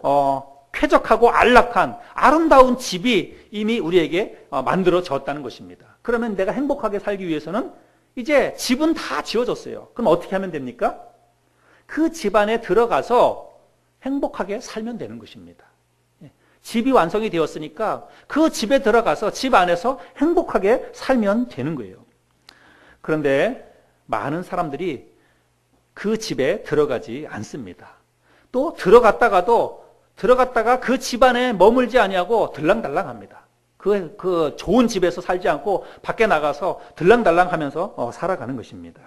쾌적하고 안락한 아름다운 집이 이미 우리에게 만들어졌다는 것입니다. 그러면 내가 행복하게 살기 위해서는 이제 집은 다 지어졌어요. 그럼 어떻게 하면 됩니까? 그 집 안에 들어가서 행복하게 살면 되는 것입니다. 집이 완성이 되었으니까 그 집에 들어가서 집 안에서 행복하게 살면 되는 거예요. 그런데 많은 사람들이 그 집에 들어가지 않습니다. 또 들어갔다가 그 집 안에 머물지 아니하고 들랑달랑합니다. 그 좋은 집에서 살지 않고 밖에 나가서 들랑달랑 하면서 살아가는 것입니다.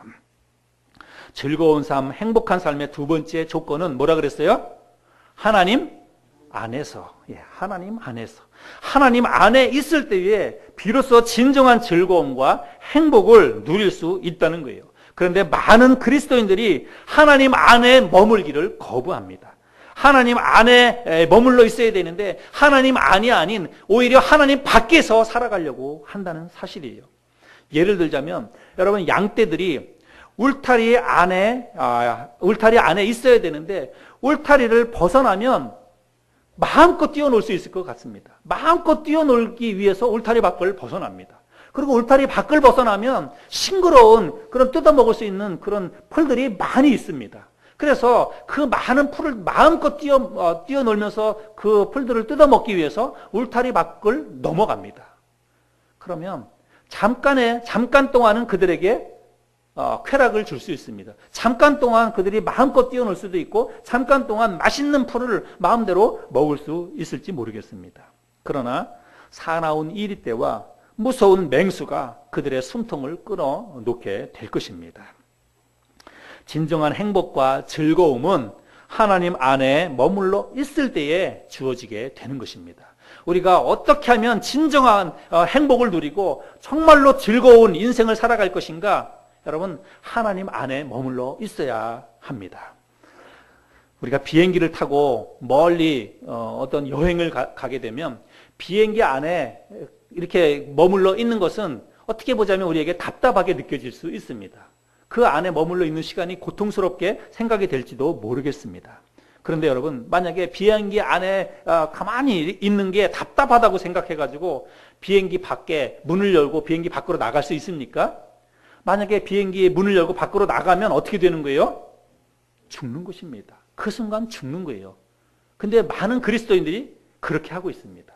즐거운 삶, 행복한 삶의 두 번째 조건은 뭐라 그랬어요? 하나님 안에서. 하나님 안에서. 하나님 안에 있을 때에 비로소 진정한 즐거움과 행복을 누릴 수 있다는 거예요. 그런데 많은 그리스도인들이 하나님 안에 머물기를 거부합니다. 하나님 안에 머물러 있어야 되는데 하나님 안이 아닌 오히려 하나님 밖에서 살아가려고 한다는 사실이에요. 예를 들자면 여러분, 양떼들이 울타리 안에 있어야 되는데 울타리를 벗어나면 마음껏 뛰어놀 수 있을 것 같습니다. 마음껏 뛰어놀기 위해서 울타리 밖을 벗어납니다. 그리고 울타리 밖을 벗어나면 싱그러운 그런 뜯어먹을 수 있는 그런 풀들이 많이 있습니다. 그래서 그 많은 풀을 마음껏 뛰어놀면서 그 풀들을 뜯어먹기 위해서 울타리 밖을 넘어갑니다. 그러면 잠깐 동안은 그들에게 쾌락을 줄 수 있습니다. 잠깐 동안 그들이 마음껏 뛰어놀 수도 있고 잠깐 동안 맛있는 풀을 마음대로 먹을 수 있을지 모르겠습니다. 그러나 사나운 이리떼와 무서운 맹수가 그들의 숨통을 끊어놓게 될 것입니다. 진정한 행복과 즐거움은 하나님 안에 머물러 있을 때에 주어지게 되는 것입니다. 우리가 어떻게 하면 진정한 행복을 누리고 정말로 즐거운 인생을 살아갈 것인가? 여러분, 하나님 안에 머물러 있어야 합니다. 우리가 비행기를 타고 멀리 어떤 여행을 가게 되면 비행기 안에 이렇게 머물러 있는 것은 어떻게 보자면 우리에게 답답하게 느껴질 수 있습니다. 그 안에 머물러 있는 시간이 고통스럽게 생각이 될지도 모르겠습니다. 그런데 여러분, 만약에 비행기 안에 가만히 있는 게 답답하다고 생각해가지고 비행기 밖에 문을 열고 비행기 밖으로 나갈 수 있습니까? 만약에 비행기의 문을 열고 밖으로 나가면 어떻게 되는 거예요? 죽는 것입니다. 그 순간 죽는 거예요. 근데 많은 그리스도인들이 그렇게 하고 있습니다.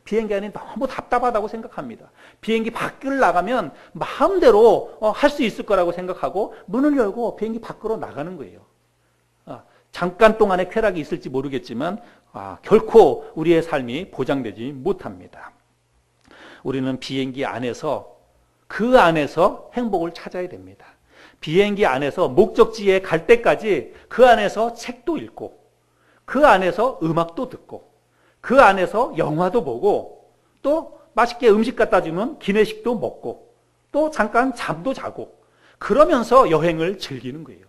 비행기 안이 너무 답답하다고 생각합니다. 비행기 밖을 나가면 마음대로 할 수 있을 거라고 생각하고 문을 열고 비행기 밖으로 나가는 거예요. 잠깐 동안의 쾌락이 있을지 모르겠지만 결코 우리의 삶이 보장되지 못합니다. 우리는 비행기 안에서 그 안에서 행복을 찾아야 됩니다. 비행기 안에서 목적지에 갈 때까지 그 안에서 책도 읽고 그 안에서 음악도 듣고 그 안에서 영화도 보고 또 맛있게 음식 갖다 주면 기내식도 먹고 또 잠깐 잠도 자고 그러면서 여행을 즐기는 거예요.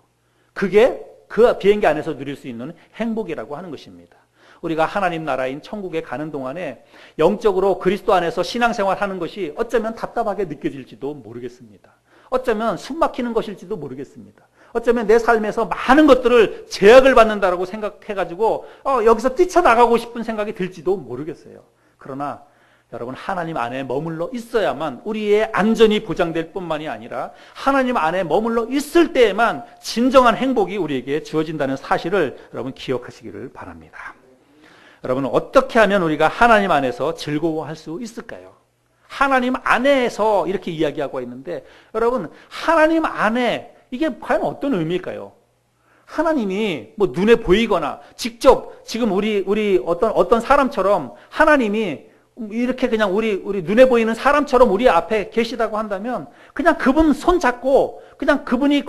그게 그 비행기 안에서 누릴 수 있는 행복이라고 하는 것입니다. 우리가 하나님 나라인 천국에 가는 동안에 영적으로 그리스도 안에서 신앙생활 하는 것이 어쩌면 답답하게 느껴질지도 모르겠습니다. 어쩌면 숨 막히는 것일지도 모르겠습니다. 어쩌면 내 삶에서 많은 것들을 제약을 받는다라고 생각해가지고 여기서 뛰쳐나가고 싶은 생각이 들지도 모르겠어요. 그러나 여러분, 하나님 안에 머물러 있어야만 우리의 안전이 보장될 뿐만이 아니라 하나님 안에 머물러 있을 때에만 진정한 행복이 우리에게 주어진다는 사실을 여러분 기억하시기를 바랍니다. 여러분, 어떻게 하면 우리가 하나님 안에서 즐거워할 수 있을까요? 하나님 안에서 이렇게 이야기하고 있는데 여러분, 하나님 안에 이게 과연 어떤 의미일까요? 하나님이 뭐 눈에 보이거나 직접 지금 우리 어떤 사람처럼 하나님이 이렇게 그냥 우리 눈에 보이는 사람처럼 우리 앞에 계시다고 한다면 그냥 그분 손 잡고 그냥 그분이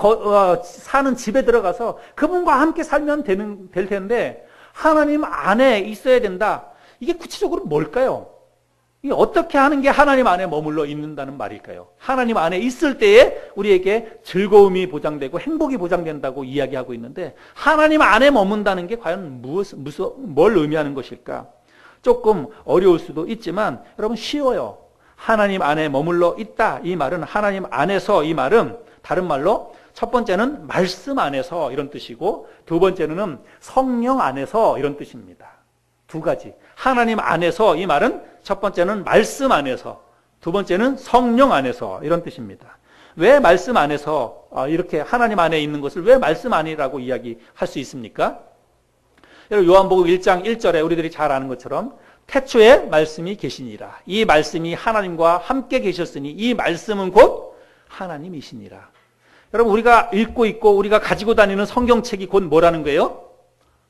사는 집에 들어가서 그분과 함께 살면 될 텐데 하나님 안에 있어야 된다. 이게 구체적으로 뭘까요? 이게 어떻게 하는 게 하나님 안에 머물러 있는다는 말일까요? 하나님 안에 있을 때에 우리에게 즐거움이 보장되고 행복이 보장된다고 이야기하고 있는데 하나님 안에 머문다는 게 과연 뭘 의미하는 것일까? 조금 어려울 수도 있지만 여러분 쉬워요. 하나님 안에 머물러 있다. 이 말은 하나님 안에서 이 말은 다른 말로 첫 번째는 말씀 안에서 이런 뜻이고 두 번째는 성령 안에서 이런 뜻입니다. 두 가지. 하나님 안에서 이 말은 첫 번째는 말씀 안에서 두 번째는 성령 안에서 이런 뜻입니다. 왜 말씀 안에서 이렇게 하나님 안에 있는 것을 왜 말씀 안이라고 이야기할 수 있습니까? 요한복음 1장 1절에 우리들이 잘 아는 것처럼 태초에 말씀이 계시니라. 이 말씀이 하나님과 함께 계셨으니 이 말씀은 곧 하나님이시니라. 여러분, 우리가 읽고 있고 우리가 가지고 다니는 성경책이 곧 뭐라는 거예요?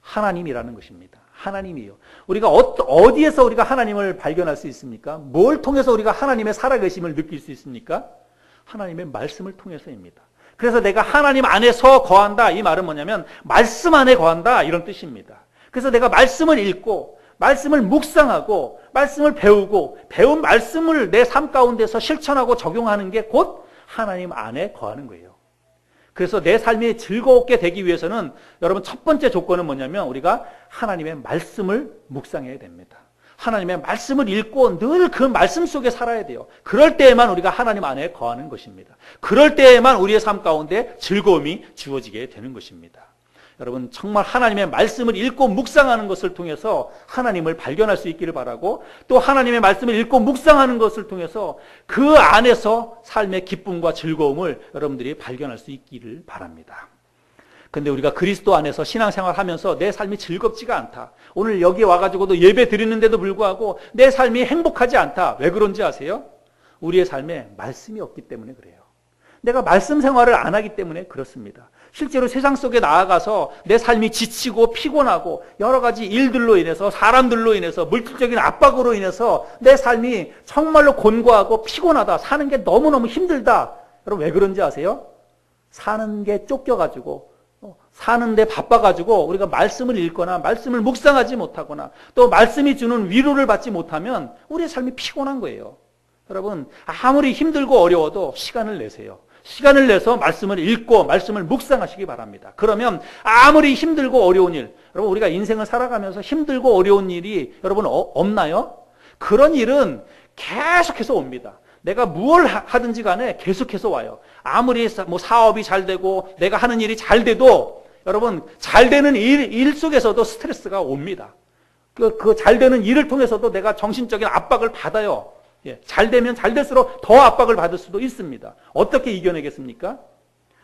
하나님이라는 것입니다. 하나님이요. 우리가 어디에서 우리가 하나님을 발견할 수 있습니까? 뭘 통해서 우리가 하나님의 살아계심을 느낄 수 있습니까? 하나님의 말씀을 통해서입니다. 그래서 내가 하나님 안에서 거한다. 이 말은 뭐냐면 말씀 안에 거한다. 이런 뜻입니다. 그래서 내가 말씀을 읽고 말씀을 묵상하고 말씀을 배우고 배운 말씀을 내 삶 가운데서 실천하고 적용하는 게 곧 하나님 안에 거하는 거예요. 그래서 내 삶이 즐겁게 되기 위해서는 여러분 첫 번째 조건은 뭐냐면 우리가 하나님의 말씀을 묵상해야 됩니다. 하나님의 말씀을 읽고 늘 그 말씀 속에 살아야 돼요. 그럴 때에만 우리가 하나님 안에 거하는 것입니다. 그럴 때에만 우리의 삶 가운데 즐거움이 주어지게 되는 것입니다. 여러분, 정말 하나님의 말씀을 읽고 묵상하는 것을 통해서 하나님을 발견할 수 있기를 바라고 또 하나님의 말씀을 읽고 묵상하는 것을 통해서 그 안에서 삶의 기쁨과 즐거움을 여러분들이 발견할 수 있기를 바랍니다. 근데 우리가 그리스도 안에서 신앙생활 하면서 내 삶이 즐겁지가 않다. 오늘 여기 와가지고도 예배 드리는데도 불구하고 내 삶이 행복하지 않다. 왜 그런지 아세요? 우리의 삶에 말씀이 없기 때문에 그래요. 내가 말씀 생활을 안 하기 때문에 그렇습니다. 실제로 세상 속에 나아가서 내 삶이 지치고 피곤하고 여러 가지 일들로 인해서 사람들로 인해서 물질적인 압박으로 인해서 내 삶이 정말로 곤고하고 피곤하다. 사는 게 너무너무 힘들다. 여러분 왜 그런지 아세요? 사는 게 쫓겨가지고 사는데 바빠가지고 우리가 말씀을 읽거나 말씀을 묵상하지 못하거나 또 말씀이 주는 위로를 받지 못하면 우리의 삶이 피곤한 거예요. 여러분 아무리 힘들고 어려워도 시간을 내세요. 시간을 내서 말씀을 읽고 말씀을 묵상하시기 바랍니다. 그러면 아무리 힘들고 어려운 일, 여러분 우리가 인생을 살아가면서 힘들고 어려운 일이 여러분 없나요? 그런 일은 계속해서 옵니다. 내가 무엇을 하든지 간에 계속해서 와요. 아무리 뭐 사업이 잘 되고 내가 하는 일이 잘 돼도 여러분 잘 되는 일 속에서도 스트레스가 옵니다. 그 잘 되는 일을 통해서도 내가 정신적인 압박을 받아요. 예, 잘 되면 잘 될수록 더 압박을 받을 수도 있습니다. 어떻게 이겨내겠습니까?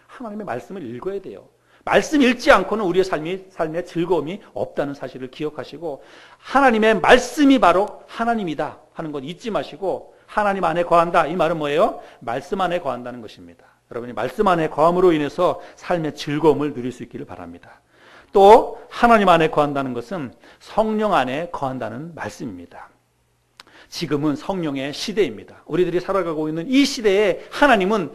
하나님의 말씀을 읽어야 돼요. 말씀 읽지 않고는 우리의 삶에 즐거움이 없다는 사실을 기억하시고 하나님의 말씀이 바로 하나님이다 하는 것 잊지 마시고 하나님 안에 거한다. 이 말은 뭐예요? 말씀 안에 거한다는 것입니다. 여러분이 말씀 안에 거함으로 인해서 삶의 즐거움을 누릴 수 있기를 바랍니다. 또 하나님 안에 거한다는 것은 성령 안에 거한다는 말씀입니다. 지금은 성령의 시대입니다. 우리들이 살아가고 있는 이 시대에 하나님은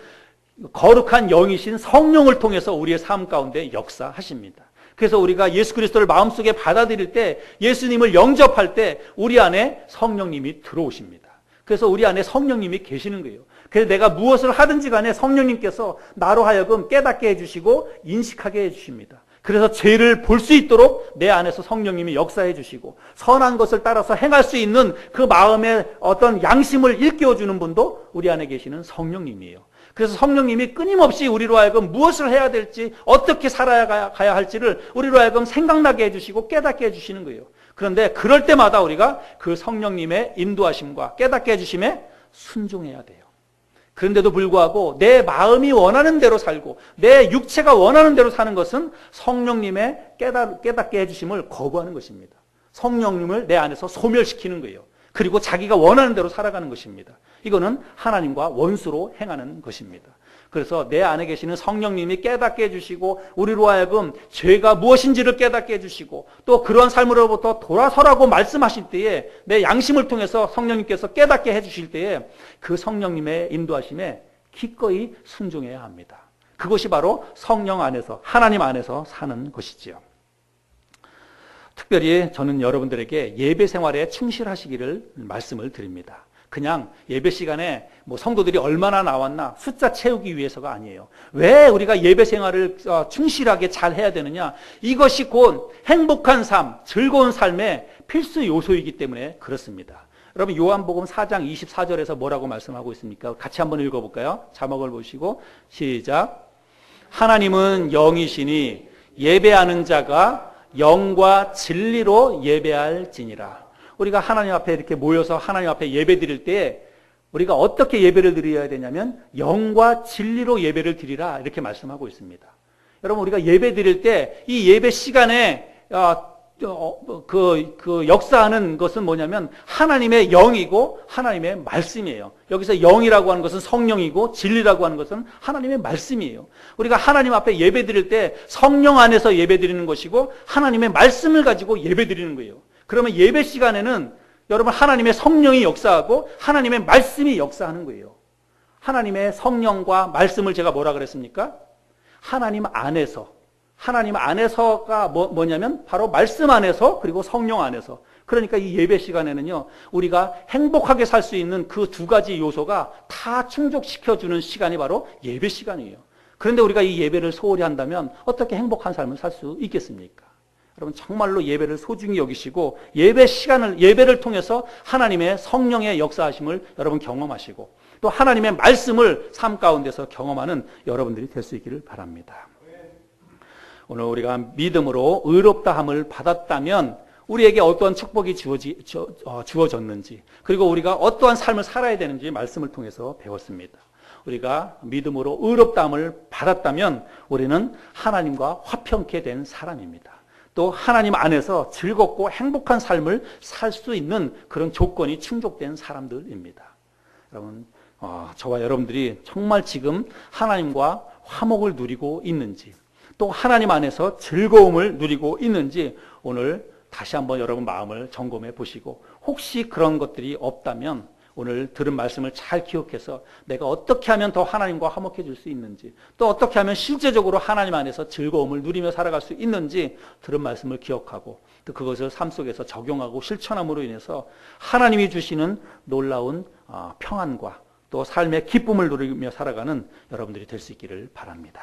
거룩한 영이신 성령을 통해서 우리의 삶 가운데 역사하십니다. 그래서 우리가 예수 그리스도를 마음속에 받아들일 때 예수님을 영접할 때 우리 안에 성령님이 들어오십니다. 그래서 우리 안에 성령님이 계시는 거예요. 그래서 내가 무엇을 하든지 간에 성령님께서 나로 하여금 깨닫게 해주시고 인식하게 해주십니다. 그래서 죄를 볼 수 있도록 내 안에서 성령님이 역사해 주시고 선한 것을 따라서 행할 수 있는 그 마음의 어떤 양심을 일깨워주는 분도 우리 안에 계시는 성령님이에요. 그래서 성령님이 끊임없이 우리로 하여금 무엇을 해야 될지 어떻게 살아가야 할지를 우리로 하여금 생각나게 해주시고 깨닫게 해주시는 거예요. 그런데 그럴 때마다 우리가 그 성령님의 인도하심과 깨닫게 해주심에 순종해야 돼요. 그런데도 불구하고 내 마음이 원하는 대로 살고 내 육체가 원하는 대로 사는 것은 성령님의 깨닫게 해주심을 거부하는 것입니다. 성령님을 내 안에서 소멸시키는 거예요. 그리고 자기가 원하는 대로 살아가는 것입니다. 이거는 하나님과 원수로 행하는 것입니다. 그래서 내 안에 계시는 성령님이 깨닫게 해주시고 우리로 하여금 죄가 무엇인지를 깨닫게 해주시고 또 그런 삶으로부터 돌아서라고 말씀하실 때에 내 양심을 통해서 성령님께서 깨닫게 해주실 때에 그 성령님의 인도하심에 기꺼이 순종해야 합니다. 그것이 바로 성령 안에서 하나님 안에서 사는 것이지요. 특별히 저는 여러분들에게 예배 생활에 충실하시기를 말씀을 드립니다. 그냥 예배 시간에 뭐 성도들이 얼마나 나왔나 숫자 채우기 위해서가 아니에요. 왜 우리가 예배 생활을 충실하게 잘 해야 되느냐? 이것이 곧 행복한 삶, 즐거운 삶의 필수 요소이기 때문에 그렇습니다. 여러분 요한복음 4장 24절에서 뭐라고 말씀하고 있습니까? 같이 한번 읽어볼까요? 자막을 보시고 시작. 하나님은 영이시니 예배하는 자가 영과 진리로 예배할지니라. 우리가 하나님 앞에 이렇게 모여서 하나님 앞에 예배 드릴 때 우리가 어떻게 예배를 드려야 되냐면 영과 진리로 예배를 드리라 이렇게 말씀하고 있습니다. 여러분 우리가 예배 드릴 때 이 예배 시간에 그 역사하는 것은 뭐냐면 하나님의 영이고 하나님의 말씀이에요. 여기서 영이라고 하는 것은 성령이고 진리라고 하는 것은 하나님의 말씀이에요. 우리가 하나님 앞에 예배 드릴 때 성령 안에서 예배 드리는 것이고 하나님의 말씀을 가지고 예배 드리는 거예요. 그러면 예배 시간에는 여러분 하나님의 성령이 역사하고 하나님의 말씀이 역사하는 거예요. 하나님의 성령과 말씀을 제가 뭐라 그랬습니까? 하나님 안에서가 뭐냐면 바로 말씀 안에서 그리고 성령 안에서. 그러니까 이 예배 시간에는요 우리가 행복하게 살 수 있는 그 두 가지 요소가 다 충족시켜주는 시간이 바로 예배 시간이에요. 그런데 우리가 이 예배를 소홀히 한다면 어떻게 행복한 삶을 살 수 있겠습니까? 여러분 정말로 예배를 소중히 여기시고 예배를 통해서 하나님의 성령의 역사하심을 여러분 경험하시고 또 하나님의 말씀을 삶 가운데서 경험하는 여러분들이 될 수 있기를 바랍니다. 오늘 우리가 믿음으로 의롭다함을 받았다면 우리에게 어떠한 축복이 주어졌는지 그리고 우리가 어떠한 삶을 살아야 되는지 말씀을 통해서 배웠습니다. 우리가 믿음으로 의롭다함을 받았다면 우리는 하나님과 화평케 된 사람입니다. 또 하나님 안에서 즐겁고 행복한 삶을 살 수 있는 그런 조건이 충족된 사람들입니다. 여러분, 저와 여러분들이 정말 지금 하나님과 화목을 누리고 있는지 또 하나님 안에서 즐거움을 누리고 있는지 오늘 다시 한번 여러분 마음을 점검해 보시고 혹시 그런 것들이 없다면 오늘 들은 말씀을 잘 기억해서 내가 어떻게 하면 더 하나님과 화목해질 수 있는지 또 어떻게 하면 실제적으로 하나님 안에서 즐거움을 누리며 살아갈 수 있는지 들은 말씀을 기억하고 또 그것을 삶 속에서 적용하고 실천함으로 인해서 하나님이 주시는 놀라운 평안과 또 삶의 기쁨을 누리며 살아가는 여러분들이 될 수 있기를 바랍니다.